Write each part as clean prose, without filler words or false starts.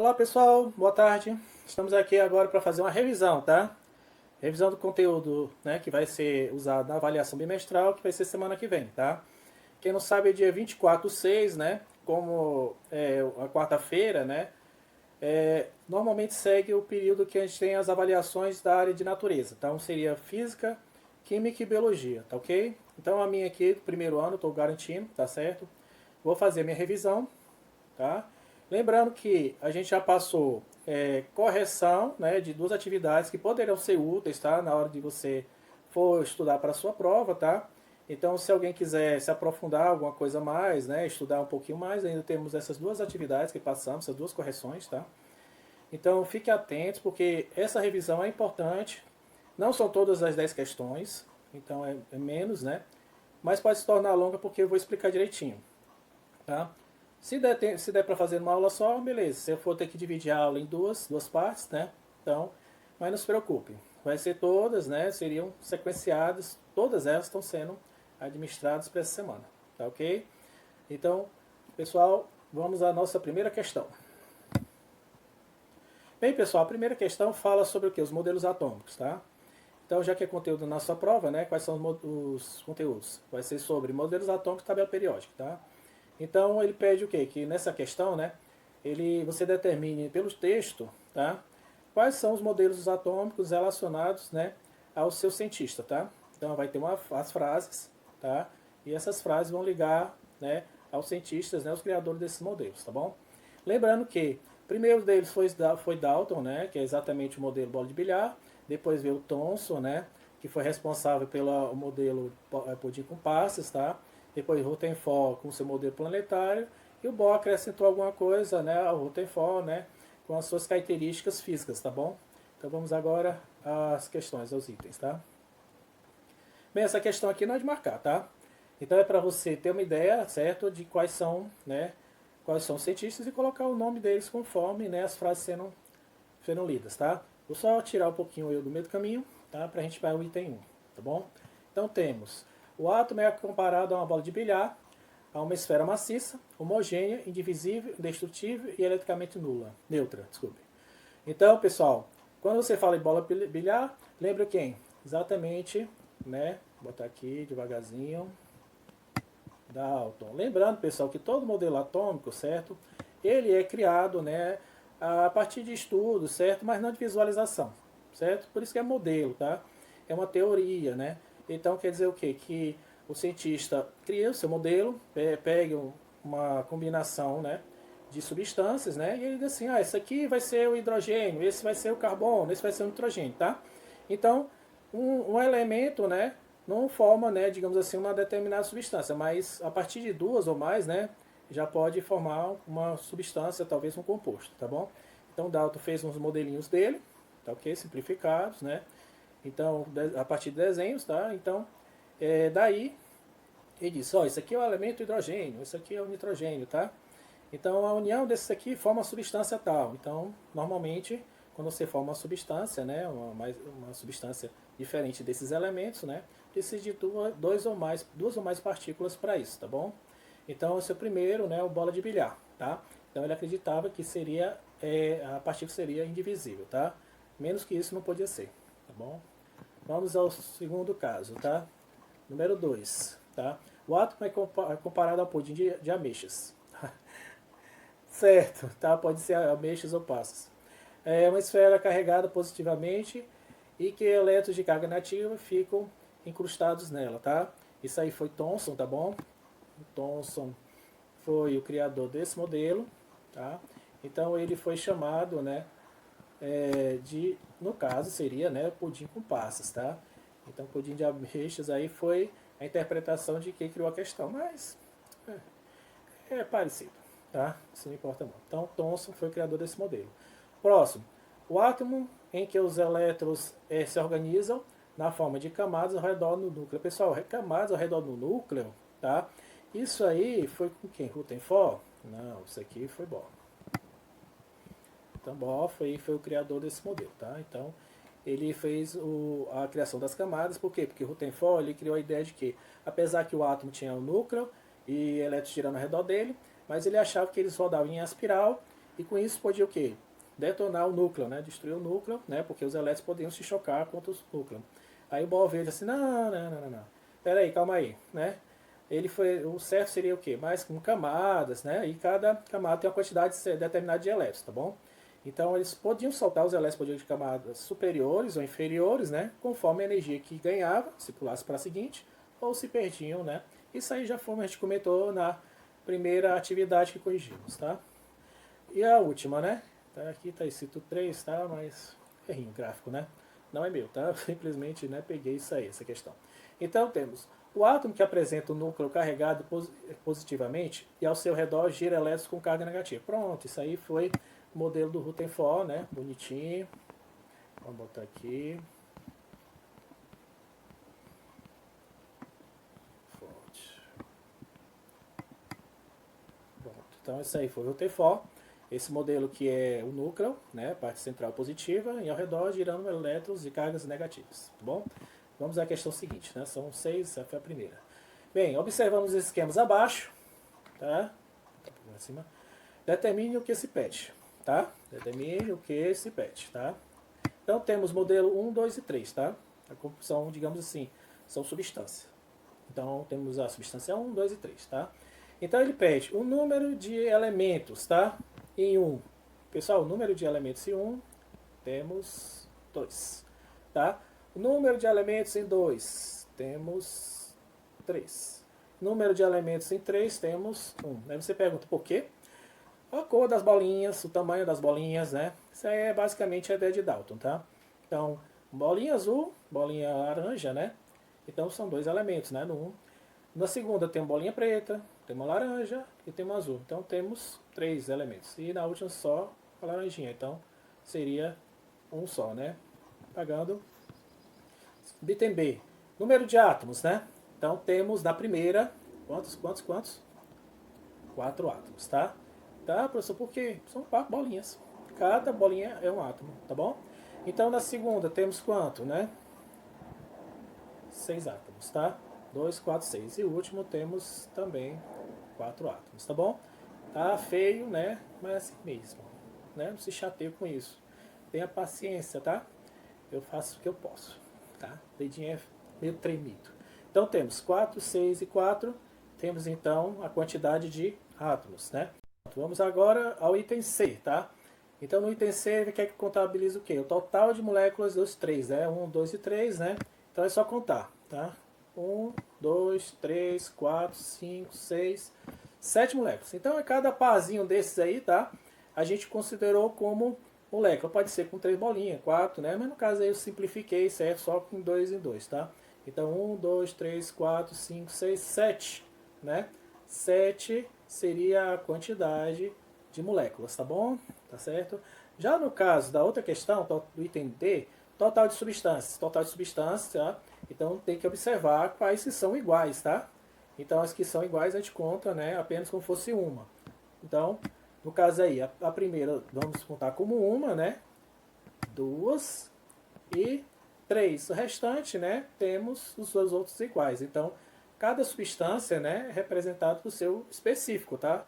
Olá pessoal, boa tarde. Estamos aqui agora para fazer uma revisão, tá? Revisão do conteúdo, né, que vai ser usado na avaliação bimestral, que vai ser semana que vem, tá? Quem não sabe é dia 24/6, né? Como é a quarta-feira, né? Normalmente segue o período que a gente tem as avaliações da área de natureza. Então seria física, química e biologia, tá ok? Então a minha aqui, do primeiro ano, estou garantindo, tá certo? Vou fazer a minha revisão, tá? Lembrando que a gente já passou correção, né, de duas atividades que poderão ser úteis, tá? Na hora de você for estudar para a sua prova, tá? Então, se alguém quiser se aprofundar alguma coisa a mais, né, estudar um pouquinho mais, ainda temos essas duas atividades que passamos, essas duas correções, tá? Então, fique atentos, porque essa revisão é importante. Não são todas as 10 questões, então é menos, né? Mas pode se tornar longa porque eu vou explicar direitinho, tá? Se der para fazer uma aula só, beleza. Se eu for ter que dividir a aula em duas partes, né? Então, mas não se preocupe. Vai ser todas, né? Seriam sequenciadas. Todas elas estão sendo administradas para essa semana. Tá ok? Então, pessoal, vamos à nossa primeira questão. Bem, pessoal, a primeira questão fala sobre o que? Os modelos atômicos, tá? Então, já que é conteúdo da nossa prova, né? Quais são os conteúdos? Vai ser sobre modelos atômicos e tabela periódica, tá? Então ele pede o quê? Que nessa questão, né, você determine pelo texto, tá, quais são os modelos atômicos relacionados, né, ao seu cientista, tá? Então vai ter as frases, tá? E essas frases vão ligar, né, aos cientistas, né, os criadores desses modelos, tá bom? Lembrando que o primeiro deles foi Dalton, né, que é exatamente o modelo bola de bilhar. Depois veio o Thomson, né, que foi responsável pelo modelo pudim com passas, tá? Depois Rutherford com seu modelo planetário, e o Bohr acrescentou alguma coisa, né, ao Rutherford, né, com as suas características físicas, tá bom? Então vamos agora às questões, aos itens, tá? Bem, essa questão aqui não é de marcar, tá? Então é para você ter uma ideia, certo, de quais são, né, quais são os cientistas e colocar o nome deles conforme, né, as frases sendo lidas, tá? Vou só tirar um pouquinho eu do meio do caminho, tá? Para a gente ir para o item 1, tá bom? Então temos o átomo é comparado a uma bola de bilhar, a uma esfera maciça, homogênea, indivisível, indestrutível e eletricamente neutra. Desculpe. Então, pessoal, quando você fala em bola de bilhar, lembra quem? Exatamente, né? Vou botar aqui devagarzinho. Dalton. Lembrando, pessoal, que todo modelo atômico, certo? Ele é criado, né, a partir de estudos, certo? Mas não de visualização, certo? Por isso que é modelo, tá? É uma teoria, né? Então quer dizer o quê? Que o cientista cria o seu modelo, pega uma combinação, né, de substâncias, né? E ele diz assim, esse aqui vai ser o hidrogênio, esse vai ser o carbono, esse vai ser o nitrogênio, tá? Então, um elemento, né, não forma, né, digamos assim, uma determinada substância, mas a partir de duas ou mais, né, já pode formar uma substância, talvez um composto, tá bom? Então Dalton fez uns modelinhos dele, tá ok? Simplificados, né? Então, a partir de desenhos, tá? Então, daí ele disse, ó, isso aqui é o elemento hidrogênio, isso aqui é o nitrogênio, tá? Então, a união desses aqui forma uma substância tal. Então, normalmente, quando você forma uma substância, né, uma substância diferente desses elementos, né, precisa de duas ou mais partículas para isso, tá bom? Então, esse é o primeiro, né, o bola de bilhar, tá? Então, ele acreditava que seria, a partícula seria indivisível, tá? Menos que isso não podia ser, tá bom? Vamos ao segundo caso, tá? Número 2, tá? O átomo é comparado ao pudim de ameixas. Certo, tá? Pode ser ameixas ou passas. É uma esfera carregada positivamente e que elétrons de carga negativa ficam incrustados nela, tá? Isso aí foi Thomson, tá bom? O Thomson foi o criador desse modelo, tá? Então ele foi chamado, né, no caso seria, né, pudim com passas, tá? Então pudim de ameixas aí foi a interpretação de quem criou a questão, mas é parecido, tá? Isso não importa muito. Então Thomson foi o criador desse modelo. Próximo, o átomo em que os elétrons se organizam na forma de camadas ao redor do núcleo. Pessoal, camadas ao redor do núcleo, tá? Isso aí foi com quem? Rutherford? Não, isso aqui foi Bohr. Então Bohr foi o criador desse modelo, tá? Então ele fez a criação das camadas, por quê? Porque Rutherford ele criou a ideia de que, apesar que o átomo tinha um núcleo e elétrons girando ao redor dele, mas ele achava que eles rodavam em espiral E com isso podia o quê? Detonar o núcleo, né? Destruir o núcleo, né? Porque os elétrons podiam se chocar contra o núcleo. Aí o Bohr veio assim, não. Pera aí, calma aí, né? Ele foi, o certo seria o quê? Mais com camadas, né? E cada camada tem uma quantidade determinada de elétrons, tá bom? Então eles podiam soltar os elétrons podiam de camadas superiores ou inferiores, né? Conforme a energia que ganhava, se pulasse para a seguinte, ou se perdiam, né? Isso aí já foi, a gente comentou na primeira atividade que corrigimos, tá? E a última, né? Tá, aqui tá escrito 3, tá? Mas errinho gráfico, né? Não é meu, tá? Simplesmente, né, peguei isso aí, essa questão. Então temos o átomo que apresenta o núcleo carregado positivamente e ao seu redor gira elétrons com carga negativa. Pronto, isso aí foi o modelo do Rutherford, né? Bonitinho. Vamos botar aqui. Pronto. Então isso aí foi o Rutherford. Esse modelo que é o núcleo, né, parte central positiva, e ao redor girando elétrons de cargas negativas, tá bom? Vamos à questão seguinte, né? São 6, essa foi a primeira. Bem, observamos os esquemas abaixo, tá? Acima. Determine o que se pede, tá? Determine o que se pede, tá? Então temos modelo 1, 2 e 3, tá? São, digamos assim, são substâncias. Então temos a substância 1, 2 e 3, tá? Então ele pede o número de elementos, tá? Em 1. Pessoal, o número de elementos em 1 temos 2, tá? O número de elementos em 2 temos 3. Número de elementos em 3 temos 1. Aí você pergunta por quê? A cor das bolinhas, o tamanho das bolinhas, né? Isso aí é basicamente a ideia de Dalton, tá? Então, bolinha azul, bolinha laranja, né? Então são 2 elementos, né? No 1. Na segunda tem uma bolinha preta, tem uma laranja e tem uma azul. Então temos 3 elementos. E na última só a laranjinha. Então seria um só, né? Pagando. Item B. Número de átomos, né? Então temos na primeira. Quantos? 4 átomos, tá? Tá, professor? Por quê? São 4 bolinhas. Cada bolinha é um átomo, tá bom? Então na segunda temos quanto, né? 6 átomos, tá? 2, 4, 6. E o último temos também 4 átomos, tá bom? Tá feio, né? Mas é assim mesmo, né? Não se chateie com isso. Tenha paciência, tá? Eu faço o que eu posso, tá? O dedinho é meio tremido. Então temos 4, 6 e 4. Temos então a quantidade de átomos, né? Vamos agora ao item C, tá? Então no item C ele quer que contabilize o quê? O total de moléculas dos 3, né? 1, 2 e 3, né? Então é só contar, tá? 1, 2, 3, 4, 5, 6, 7 moléculas. Então, a cada parzinho desses aí, tá? A gente considerou como molécula. Pode ser com 3 bolinhas, 4, né? Mas no caso aí eu simplifiquei, certo? Só com 2 em 2, tá? Então, 1, 2, 3, 4, 5, 6, 7, né? 7 seria a quantidade de moléculas, tá bom? Tá certo? Já no caso da outra questão, do item D, total de substâncias. Total de substâncias, tá? Então tem que observar quais que são iguais, tá? Então as que são iguais a gente conta, né, apenas como fosse uma. Então, no caso aí, a primeira vamos contar como uma, né? 2 e 3. O restante, né, temos os dois outros iguais. Então, cada substância, né, é representado por seu específico, tá?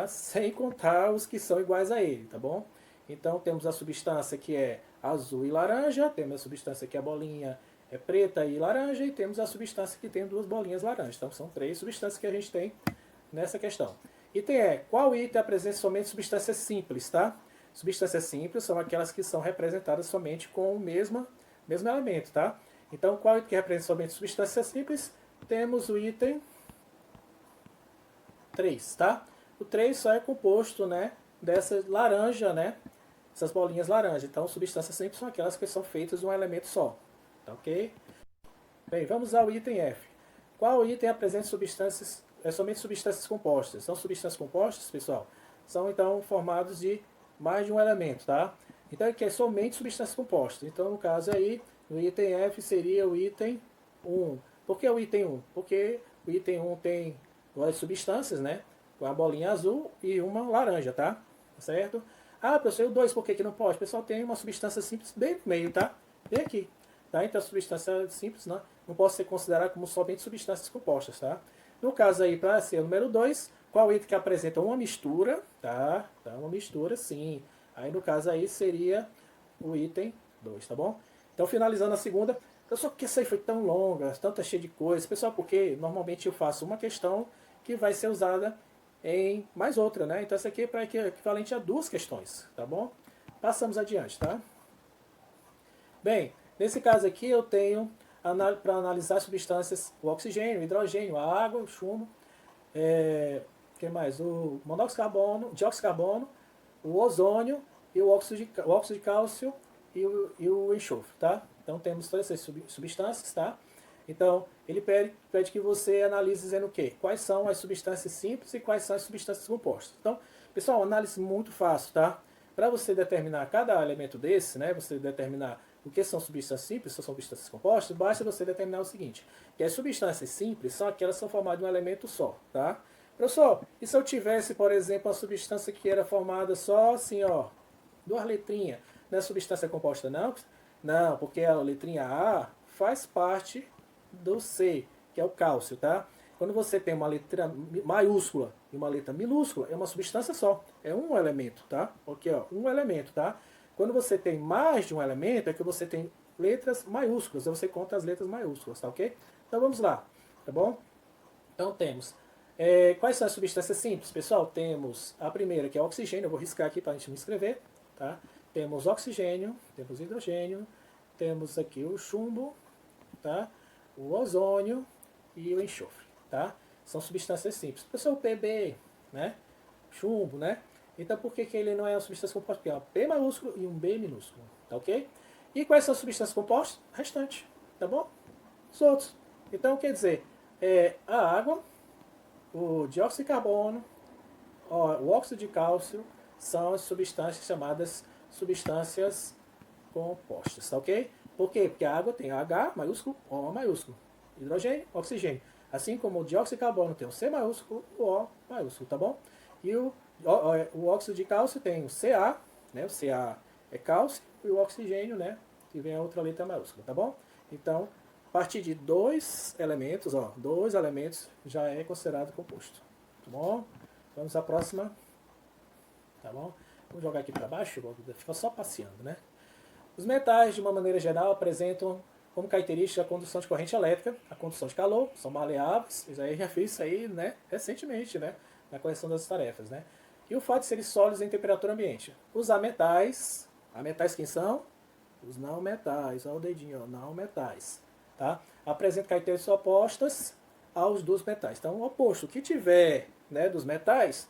Sem contar os que são iguais a ele, tá bom? Então, temos a substância que é azul e laranja, temos a substância que é a bolinha é preta e laranja, e temos a substância que tem 2 bolinhas laranjas. Então, são 3 substâncias que a gente tem nessa questão. Item E. Qual item apresenta somente substâncias simples, tá? Substâncias simples são aquelas que são representadas somente com o mesmo elemento, tá? Então, qual item que representa somente substâncias simples? Temos o item 3, tá? O 3 só é composto, né, dessa laranja, né? Essas bolinhas laranja. Então, substâncias simples são aquelas que são feitas de um elemento só. Tá ok? Bem, vamos ao item F. Qual item apresenta substâncias, somente substâncias compostas? São substâncias compostas, pessoal? São, então, formados de mais de um elemento, tá? Então, aqui é somente substâncias compostas. Então, no caso aí, o item F seria o item 1. Por que o item 1? Porque o item 1 tem 2 substâncias, né? Uma bolinha azul e uma laranja, tá? Certo? Ah, professor, e o 2 por que não pode? Pessoal, tem uma substância simples bem no meio, tá? Bem aqui. Tá? Então, a substância simples não pode ser considerada como somente substâncias compostas. Tá? No caso aí, para ser o número 2, qual item que apresenta uma mistura, tá? Tá, uma mistura, sim. Aí no caso aí seria o item 2, tá bom? Então finalizando a segunda, eu só que essa aí foi tão longa, tanta cheia de coisas, pessoal, porque normalmente eu faço uma questão que vai ser usada em mais outra, né? Então essa aqui é para equivalente a 2 questões, tá bom? Passamos adiante, tá? Bem, nesse caso aqui eu tenho para analisar substâncias, o oxigênio, o hidrogênio, a água, o chumbo, que mais? O monóxido de carbono, dióxido de carbono, o ozônio e o óxido de cálcio e o enxofre, tá? Então temos todas essas substâncias, tá? Então ele pede que você analise dizendo o quê? Quais são as substâncias simples e quais são as substâncias compostas. Então, pessoal, uma análise muito fácil, tá? Para você determinar cada elemento desse, né? Você determinar o que são substâncias simples, ou são substâncias compostas, basta você determinar o seguinte, que as substâncias simples são aquelas que são formadas de um elemento só, tá? Professor, e se eu tivesse, por exemplo, uma substância que era formada só assim, ó, 2 letrinhas, não é substância composta não? Não, porque a letrinha A faz parte do C, que é o cálcio, tá? Quando você tem uma letra maiúscula e uma letra minúscula, é uma substância só, é um elemento, tá? Aqui, ó, um elemento, tá? Quando você tem mais de um elemento, é que você tem letras maiúsculas, aí você conta as letras maiúsculas, tá ok? Então vamos lá, tá bom? Então temos, quais são as substâncias simples? Pessoal, temos a primeira, que é o oxigênio, eu vou riscar aqui para a gente não escrever, tá? Temos oxigênio, temos hidrogênio, temos aqui o chumbo, tá? O ozônio e o enxofre, tá? São substâncias simples. Pessoal, o PB, né? Chumbo, né? Então por que ele não é uma substância composta? Porque é um P maiúsculo e um B minúsculo, tá ok? E quais são as substâncias compostas? Restante, tá bom? Os outros. Então quer dizer, a água, o dióxido de carbono, o óxido de cálcio são as substâncias chamadas substâncias compostas, tá ok? Por quê? Porque a água tem H maiúsculo, O maiúsculo, hidrogênio, oxigênio. Assim como o dióxido de carbono tem o C maiúsculo, o O maiúsculo, tá bom? E o óxido de cálcio tem o Ca, né? O Ca é cálcio, e o oxigênio, né? Que vem a outra letra maiúscula, tá bom? Então, a partir de 2 elementos, ó, 2 elementos já é considerado composto, tá bom? Vamos à próxima, tá bom? Vamos jogar aqui para baixo, fica só passeando, né? Os metais, de uma maneira geral, apresentam como característica a condução de corrente elétrica, a condução de calor, são maleáveis, eu já fiz isso aí, né, recentemente, né, na correção das tarefas, né, e o fato de serem sólidos em temperatura ambiente. Os ametais, ametais quem são? Os não metais, olha o dedinho, ó, não metais, tá? Apresentam características opostas aos dos metais. Então, o oposto, o que tiver, né, dos metais,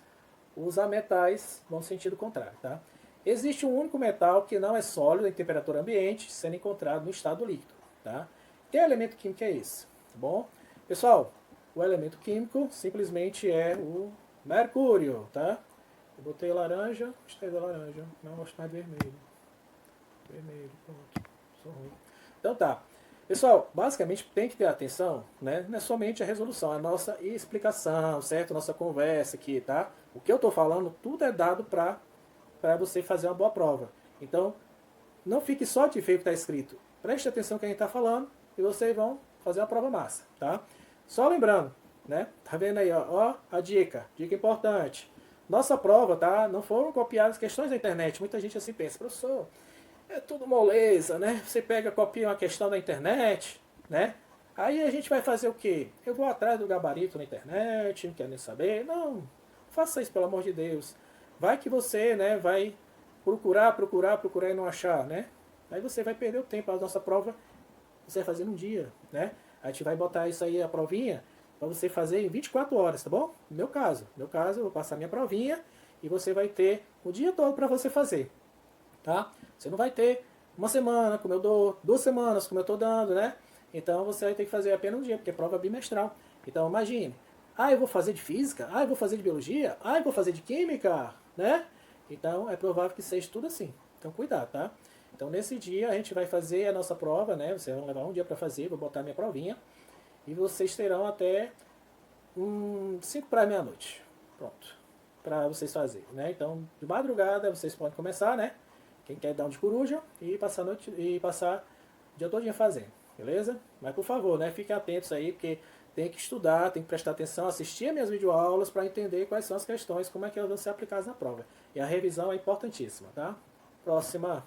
os ametais vão no sentido contrário, tá? Existe um único metal que não é sólido em temperatura ambiente, sendo encontrado no estado líquido, tá? Que elemento químico é esse? Tá bom? Pessoal, o elemento químico simplesmente é o mercúrio, tá? Eu botei laranja, gostei da laranja, não gosto mais de vermelho. Vermelho, pronto. Sou ruim. Então tá. Pessoal, basicamente tem que ter atenção, né? Não é somente a resolução, a nossa explicação, certo? Nossa conversa aqui, tá? O que eu estou falando, tudo é dado para você fazer uma boa prova. Então, não fique só de ver o que está escrito. Preste atenção no que a gente está falando e vocês vão fazer uma prova massa, tá? Só lembrando, né? Tá vendo aí, ó a dica importante. Nossa prova, tá? Não foram copiadas questões da internet. Muita gente assim pensa, professor, é tudo moleza, né? Você pega, copia uma questão da internet, né? Aí a gente vai fazer o quê? Eu vou atrás do gabarito na internet, não quero nem saber. Não, faça isso, pelo amor de Deus. Vai que você, né, vai procurar e não achar, né? Aí você vai perder o tempo. A nossa prova você vai fazer num dia, né? A gente vai botar isso aí, a provinha, para você fazer em 24 horas, tá bom? No meu caso, eu vou passar minha provinha e você vai ter o dia todo para você fazer, tá? Você não vai ter uma semana, como eu dou, 2 semanas, como eu estou dando, né? Então você vai ter que fazer apenas um dia, porque é prova bimestral. Então imagine, eu vou fazer de física, eu vou fazer de biologia, eu vou fazer de química, né? Então é provável que seja tudo assim. Então cuidado, tá? Então nesse dia a gente vai fazer a nossa prova, né? Vocês vão levar um dia para fazer, vou botar minha provinha. E vocês terão até 5 para meia-noite. Pronto. Para vocês fazerem, né? Então de madrugada vocês podem começar, né? Quem quer dar um de coruja e passar a noite e passar o dia todo fazendo, beleza? Mas por favor, né? Fiquem atentos aí, porque tem que estudar, tem que prestar atenção, assistir as minhas videoaulas para entender quais são as questões, como é que elas vão ser aplicadas na prova. E a revisão é importantíssima, tá? Próxima.